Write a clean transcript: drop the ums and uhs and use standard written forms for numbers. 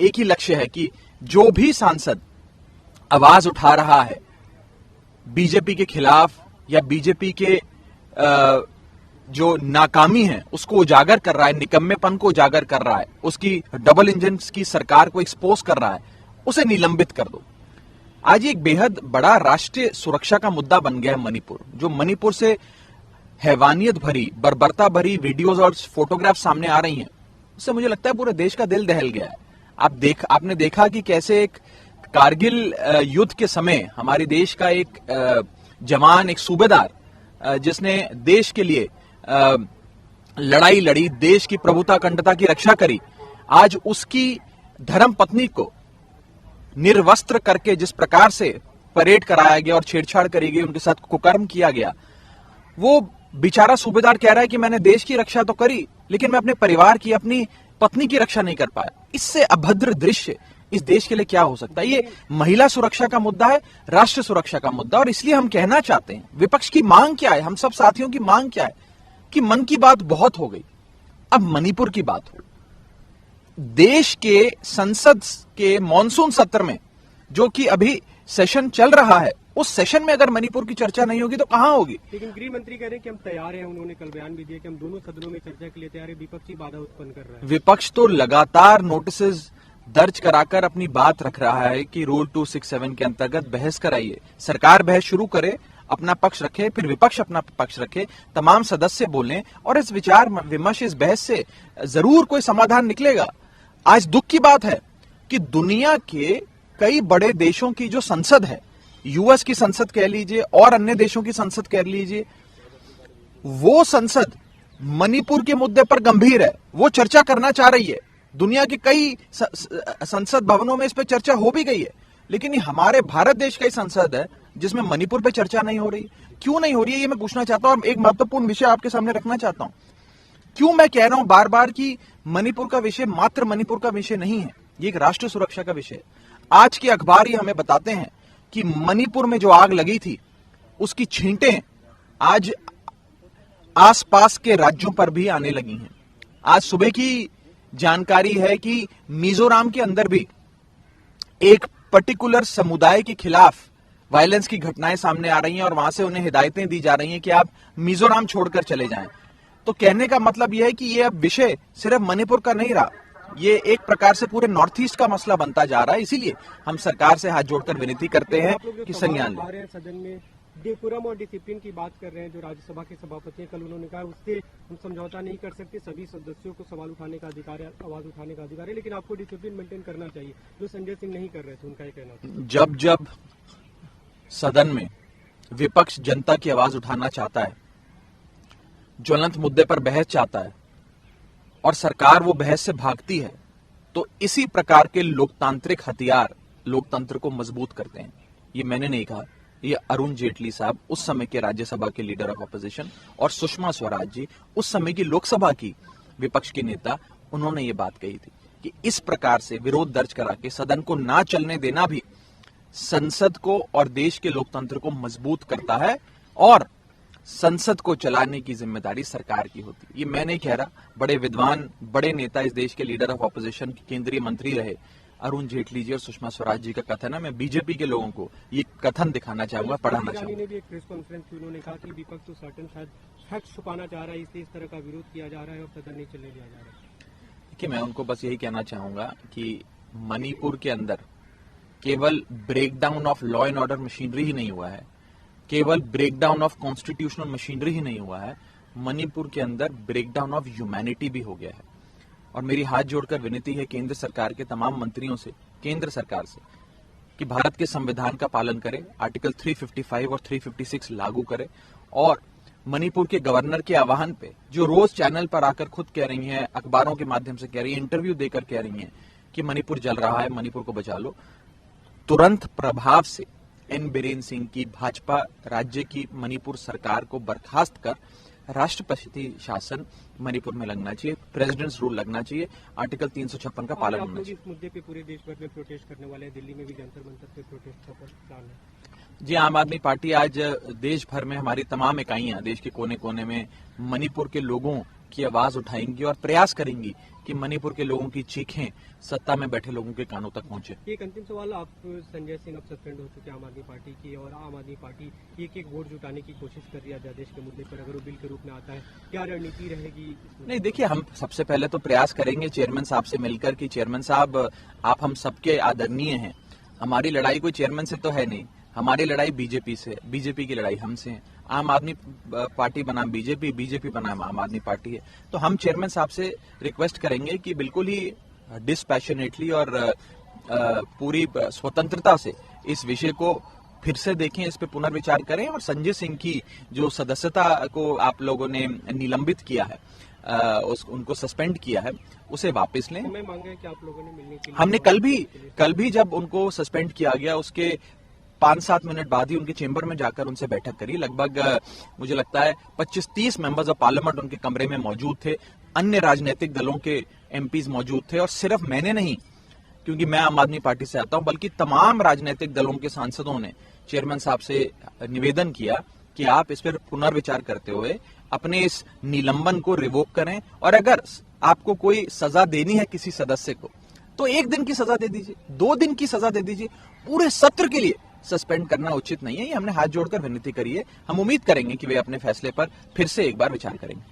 एक ही लक्ष्य है कि जो भी सांसद आवाज उठा रहा है बीजेपी के खिलाफ या बीजेपी के जो नाकामी है उसको उजागर कर रहा है, निकम्मेपन को उजागर कर रहा है, उसकी डबल इंजन की सरकार को एक्सपोज कर रहा है, उसे निलंबित कर दो। आज एक बेहद बड़ा राष्ट्रीय सुरक्षा का मुद्दा बन गया है मणिपुर। जो मणिपुर से हैवानियत भरी, बर्बरता भरी वीडियोस और फोटोग्राफ सामने आ रही हैं, उससे मुझे लगता है पूरे देश का दिल दहल गया है। आपने देखा कि कैसे एक कारगिल युद्ध के समय हमारे देश का एक जवान, एक सूबेदार जिसने देश के लिए लड़ाई लड़ी, देश की प्रभुता अखंडता की रक्षा करी, आज उसकी धर्म पत्नी को निर्वस्त्र करके जिस प्रकार से परेड कराया गया और छेड़छाड़ करी गई, उनके साथ कुकर्म किया गया, वो बेचारा सूबेदार कह रहा है कि मैंने देश की रक्षा तो करी लेकिन मैं अपने परिवार की, अपनी पत्नी की रक्षा नहीं कर पाया। इससे अभद्र दृश्य इस देश के लिए क्या हो सकता है? ये महिला सुरक्षा का मुद्दा है, राष्ट्र सुरक्षा का मुद्दा। और इसलिए हम कहना चाहते हैं, विपक्ष की मांग क्या है, हम सब साथियों की मांग क्या है कि मन की बात बहुत हो गई, अब मणिपुर की बात हो। देश के संसद के मॉनसून सत्र में, जो कि अभी सेशन चल रहा है, उस सेशन में अगर मणिपुर की चर्चा नहीं होगी तो कहां होगी? लेकिन गृह मंत्री कह रहे हैं कि हम तैयार हैं, उन्होंने कल बयान भी दिया कि हम दोनों सदनों में चर्चा के लिए तैयार हैं, विपक्षी बाधा उत्पन्न कर रहा है। विपक्ष तो लगातार नोटिस दर्ज कराकर अपनी बात रख रहा है कि रूल 267 के अंतर्गत बहस कराइए, सरकार बहस शुरू करे, अपना पक्ष रखे, फिर विपक्ष अपना पक्ष रखे, तमाम सदस्य बोलें और इस विचार विमर्श, इस बहस से जरूर कोई समाधान निकलेगा। आज दुख की बात है कि दुनिया के कई बड़े देशों की जो संसद है, यूएस की संसद कह लीजिए और अन्य देशों की संसद कह लीजिए, वो संसद मणिपुर के मुद्दे पर गंभीर है, वो चर्चा करना चाह रही है। दुनिया के कई संसद भवनों में इस पर चर्चा हो भी गई है, लेकिन ये हमारे भारत देश का ही संसद है जिसमें मणिपुर पे चर्चा नहीं हो रही। क्यों नहीं हो रही है, ये मैं पूछना चाहता हूं और एक महत्वपूर्ण विषय आपके सामने रखना चाहता हूं। क्यों मैं कह रहा हूं बार बार कि मणिपुर का विषय मात्र मणिपुर का विषय नहीं है, ये एक राष्ट्र सुरक्षा का विषय है। आज के अखबार ही हमें बताते हैं कि मणिपुर में जो आग लगी थी उसकी छींटें आज आसपास के राज्यों पर भी आने लगी हैं। आज सुबह की जानकारी है कि मिजोरम के अंदर भी एक पर्टिकुलर समुदाय के खिलाफ वायलेंस की घटनाएं सामने आ रही हैं और वहां से उन्हें हिदायतें दी जा रही हैं कि आप मिजोरम छोड़कर चले जाएं। तो कहने का मतलब यह है कि यह अब विषय सिर्फ मणिपुर का नहीं रहा, ये एक प्रकार से पूरे नॉर्थ ईस्ट का मसला बनता जा रहा है। इसीलिए हम सरकार से हाथ जोड़कर विनती करते हैं कि संज्ञान लें। सदन में डेकोरम और डिसिप्लिन की बात कर रहे हैं, जो राज्यसभा के सभापति कल उन्होंने कहा उससे हम समझौता नहीं कर सकते, सभी सदस्यों को सवाल उठाने का अधिकार है, आवाज उठाने का अधिकार है, लेकिन आपको डिसिप्लिन मेंटेन करना चाहिए, जो संजय सिंह नहीं कर रहे थे, उनका ये कहना था। जब जब सदन में विपक्ष जनता की आवाज उठाना चाहता है, ज्वलंत मुद्दे पर बहस चाहता है और सरकार वो बहस से भागती है, तो इसी प्रकार के लोकतांत्रिक हथियार लोकतंत्र को मजबूत करते हैं। ये मैंने नहीं कहा, ये अरुण जेटली साहब, उस समय के राज्यसभा के लीडर ऑफ अपोजिशन, और सुषमा स्वराज जी, उस समय की लोकसभा की विपक्ष के नेता, उन्होंने ये बात कही थी कि इस प्रकार से विरोध दर्ज करा के सदन को ना चलने देना भी संसद को और देश के लोकतंत्र को मजबूत करता है और संसद को चलाने की जिम्मेदारी सरकार की होती है। ये मैं नहीं कह रहा, बड़े विद्वान, बड़े नेता, इस देश के लीडर ऑफ ऑपोजिशन, केंद्रीय मंत्री रहे अरुण जेटली जी और सुषमा स्वराज जी का कथन है। मैं बीजेपी के लोगों को ये कथन दिखाना चाहूंगा, पढ़ाना चाहूंगा। ने भी एक प्रेस कॉन्फ्रेंस की, उन्होंने कहा कि विपक्ष तो सर्टेन शायद फैक्ट छुपाना चाह रहा है, इसलिए इस तरह का विरोध किया जा रहा है और सदन नहीं चलने दिया जा रहा है। देखिए, मैं उनको बस यही कहना चाहूंगा कि मणिपुर के अंदर केवल breakdown of law and order machinery ही नहीं हुआ है, केवल ब्रेकडाउन ऑफ कॉन्स्टिट्यूशनल मशीनरी ही नहीं हुआ है, मणिपुर के अंदर ब्रेकडाउन ऑफ ह्यूमैनिटी भी हो गया है। और मेरी हाथ जोड़कर विनती है केंद्र सरकार के तमाम मंत्रियों से, केंद्र सरकार से, कि भारत के संविधान का पालन करें, आर्टिकल 355 और 356 लागू करें और मणिपुर के गवर्नर के आह्वान पे, जो रोज चैनल पर आकर खुद कह रही हैं, अखबारों के माध्यम से कह रही हैं, इंटरव्यू देकर कह रही हैं कि मणिपुर जल रहा है, मणिपुर को बचा लो, तुरंत प्रभाव से एन बीरेन सिंह की भाजपा राज्य की मणिपुर सरकार को बर्खास्त कर राष्ट्रपति शासन मणिपुर में लगना चाहिए, प्रेसिडेंट्स रूल लगना चाहिए, आर्टिकल 356 का पालन होना चाहिए। इस मुद्दे पे पूरे देश भर में प्रोटेस्ट करने वाले हैं, दिल्ली में भी जंतर मंतर पे प्रोटेस्ट का प्लान है। जी, आम आदमी पार्टी आज देश भर में, हमारी तमाम इकाइयां देश के कोने कोने में मणिपुर के लोगों की आवाज उठाएंगी और प्रयास करेंगी कि मणिपुर के लोगों की चीखें सत्ता में बैठे लोगों के कानों तक पहुंचे। एक अंतिम सवाल, आप संजय सिंह अब सस्पेंड हो चुके हैं आम आदमी पार्टी की, और आम आदमी पार्टी एक एक वोट जुटाने की कोशिश कर रही है अध्यादेश के मुद्दे पर, अगर वो बिल के रूप में आता है, क्या रणनीति रहेगी? नहीं, देखिए, हम सबसे पहले तो प्रयास करेंगे चेयरमैन साहब से मिलकर कि चेयरमैन साहब, आप हम सबके आदरणीय हैं, हमारी लड़ाई कोई चेयरमैन से तो है नहीं, हमारी लड़ाई बीजेपी से, बीजेपी की लड़ाई हमसे है। आम आदमी पार्टी बनाम बीजेपी, बीजेपी बनाम आम आदमी पार्टी है। तो हम चेयरमैन साहब से रिक्वेस्ट करेंगे कि बिल्कुल ही डिस्पैशनेटली और पूरी स्वतंत्रता से इस विषय को फिर से देखें, इस पे पुनर्विचार करें, और संजय सिंह की जो सदस्यता को आप लोगों ने निलंबित किया है, उनको सस्पेंड किया है, उसे वापस लें। मैं मांग रहा है कि आप लोगों ने मिलने के लिए, हमने कल भी जब उनको सस्पेंड किया गया उसके 5-7 मिनट बाद ही उनके चेंबर में जाकर उनसे बैठक करी। लगभग मुझे लगता है 25-30 मेंबर्स ऑफ पार्लियामेंट उनके कमरे में मौजूद थे, अन्य राजनीतिक दलों के एमपीज मौजूद थे, और सिर्फ मैंने नहीं, क्योंकि मैं आम आदमी पार्टी से आता हूं, बल्कि तमाम राजनीतिक दलों के सांसदों ने चेयरमैन साहब से निवेदन किया कि आप इस पर पुनर्विचार करते हुए अपने इस निलंबन को रिवोक करें, और अगर आपको कोई सजा देनी है किसी सदस्य को तो 1 दिन की सजा दे दीजिए, 2 दिन की सजा दे दीजिए, पूरे सत्र के लिए सस्पेंड करना उचित नहीं है। ये हमने हाथ जोड़कर विनती करी है। हम उम्मीद करेंगे कि वे अपने फैसले पर फिर से एक बार विचार करेंगे।